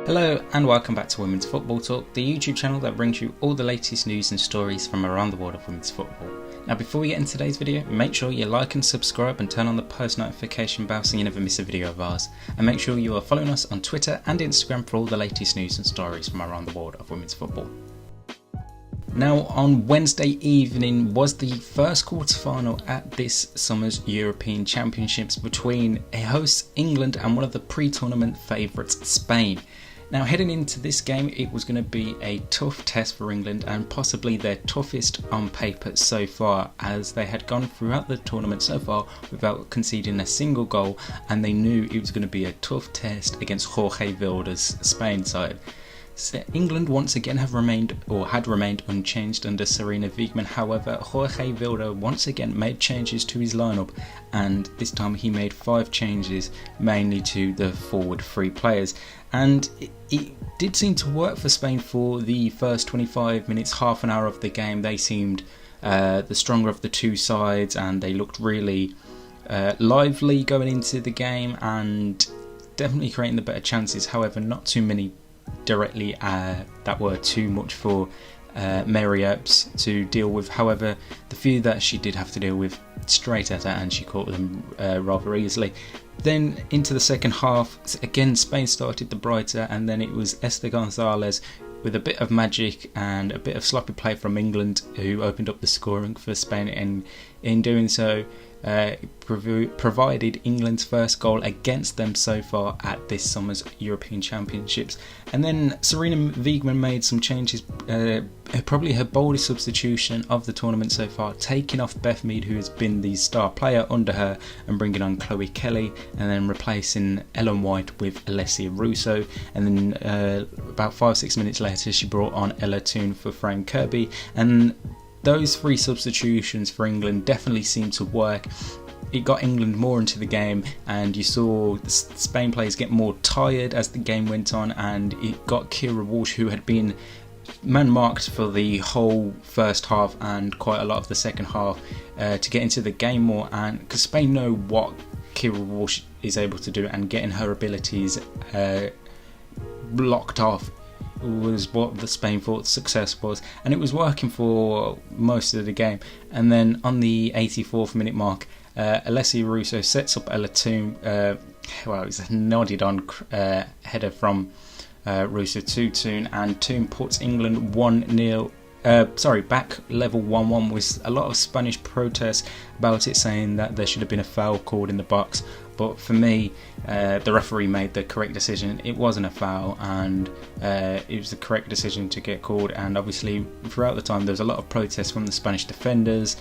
Hello and welcome back to Women's Football Talk, the YouTube channel that brings you all the latest news and stories from around the world of women's football. Now before we get into today's video, make sure you like and subscribe and turn on the post notification bell so you never miss a video of ours. And make sure you are following us on Twitter and Instagram for all the latest news and stories from around the world of women's football. Now on Wednesday evening was the first quarter-final at this summer's European Championships between a host England and one of the pre-tournament favourites Spain. Now heading into this game, it was going to be a tough test for England and possibly their toughest on paper so far, as they had gone throughout the tournament so far without conceding a single goal, and they knew it was going to be a tough test against Jorge Vilda's Spain side. So England once again had remained unchanged under Sarina Wiegman. However, Jorge Vilda once again made changes to his lineup, and this time he made 5 changes, mainly to the forward 3 players. And it did seem to work for Spain for the first 25 minutes, half an hour of the game. They seemed the stronger of the two sides, and they looked really lively going into the game and definitely creating the better chances. However, not too many directly that were too much for Mary Earps to deal with. However, the few that she did have to deal with straight at her, and she caught them rather easily. Then into the second half, again Spain started the brighter, and then it was Esther Gonzalez with a bit of magic and a bit of sloppy play from England who opened up the scoring for Spain, and in doing so provided England's first goal against them so far at this summer's European Championships. And then Sarina Wiegman made some changes, probably her boldest substitution of the tournament so far, taking off Beth Mead, who has been the star player under her, and bringing on Chloe Kelly, and then replacing Ellen White with Alessia Russo. And then about 5-6 minutes later she brought on Ella Toone for Fran Kirby, and those 3 substitutions for England definitely seemed to work. It got England more into the game, and you saw the Spain players get more tired as the game went on, and it got Kira Walsh, who had been man-marked for the whole first half and quite a lot of the second half, to get into the game more, and because Spain know what Kira Walsh is able to do, and getting her abilities blocked off was what the Spain thought success was, and it was working for most of the game. And then on the 84th minute mark, Alessia Russo sets up Ella Toone. It was a nodded on header from Russo to Toone, and Toone puts England 1-0 back level 1-1, with a lot of Spanish protests about it, saying that there should have been a foul called in the box. But for me, the referee made the correct decision. It wasn't a foul, and it was the correct decision to get called. And obviously, throughout the time, there was a lot of protests from the Spanish defenders.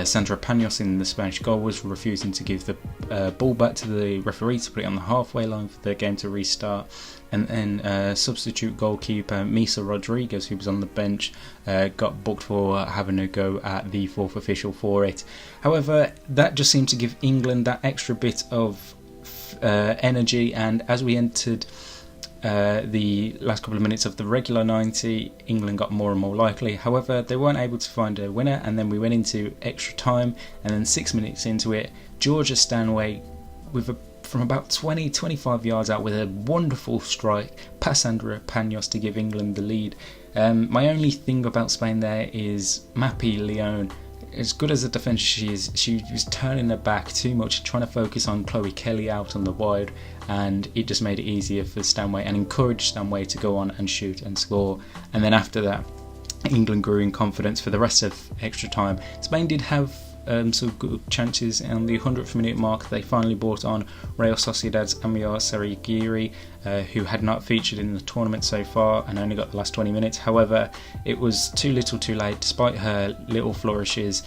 Sandra Panos in the Spanish goal was refusing to give the ball back to the referee to put it on the halfway line for the game to restart. And then substitute goalkeeper Misa Rodriguez, who was on the bench, got booked for having a go at the 4th official for it. However, that just seemed to give England that extra bit of energy, and as we entered the last couple of minutes of the regular 90, England got more and more likely. However, they weren't able to find a winner, and then we went into extra time, and then 6 minutes into it, Georgia Stanway from about 20-25 yards out with a wonderful strike past Sandra Panos to give England the lead. My only thing about Spain there is Mappy Leone. As good as a defender she is, she was turning her back too much, trying to focus on Chloe Kelly out on the wide, and it just made it easier for Stanway and encouraged Stanway to go on and shoot and score. And then after that, England grew in confidence for the rest of extra time. Spain did have some good chances. On the 100th minute mark, they finally brought on Real Sociedad's Amiar Sarigiri, who had not featured in the tournament so far and only got the last 20 minutes. However, it was too little too late. Despite her little flourishes,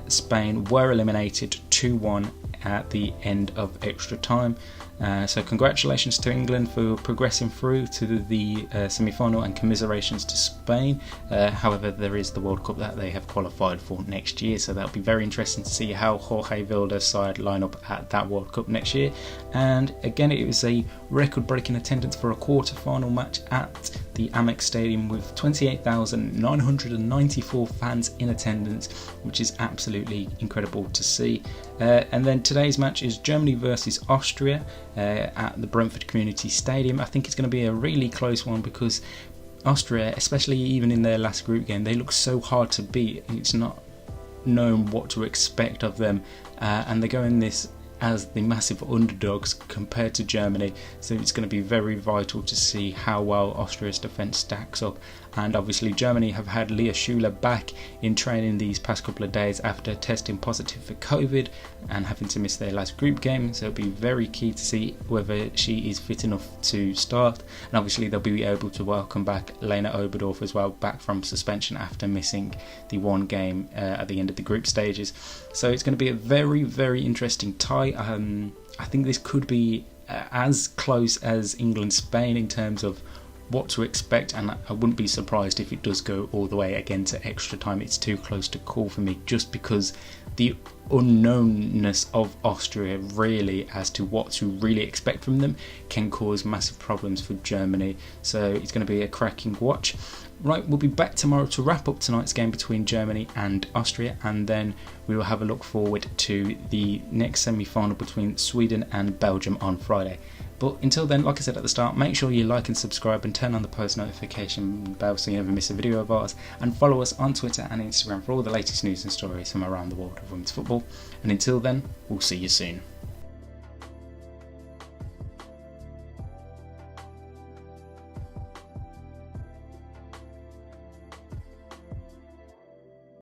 Spain were eliminated 2-1 at the end of extra time. So congratulations to England for progressing through to the semi-final, and commiserations to Spain. However, there is the World Cup that they have qualified for next year, so that'll be very interesting to see how Jorge Vilda's side line up at that World Cup next year. And again, it was a record-breaking attendance for a quarter-final match at the Amex Stadium with 28,994 fans in attendance, which is absolutely incredible to see. And then today's match is Germany versus Austria at the Brentford Community Stadium. I think it's going to be a really close one because Austria, especially even in their last group game, they look so hard to beat. It's not known what to expect of them, and they're going this as the massive underdogs compared to Germany, so it's going to be very vital to see how well Austria's defence stacks up. And obviously Germany have had Leah Schuler back in training these past couple of days after testing positive for COVID and having to miss their last group game, so it'll be very key to see whether she is fit enough to start. And obviously they'll be able to welcome back Lena Oberdorf as well, back from suspension after missing the one game at the end of the group stages. So it's going to be a very, very interesting tie. I think this could be as close as England-Spain in terms of what to expect, and I wouldn't be surprised if it does go all the way again to extra time. It's too close to call for me, just because the unknownness of Austria really as to what to really expect from them can cause massive problems for Germany. So it's going to be a cracking watch. Right, we'll be back tomorrow to wrap up tonight's game between Germany and Austria, and then we will have a look forward to the next semi-final between Sweden and Belgium on Friday. But until then, like I said at the start, make sure you like and subscribe and turn on the post notification bell so you never miss a video of ours, and follow us on Twitter and Instagram for all the latest news and stories from around the world of women's football. And until then, we'll see you soon.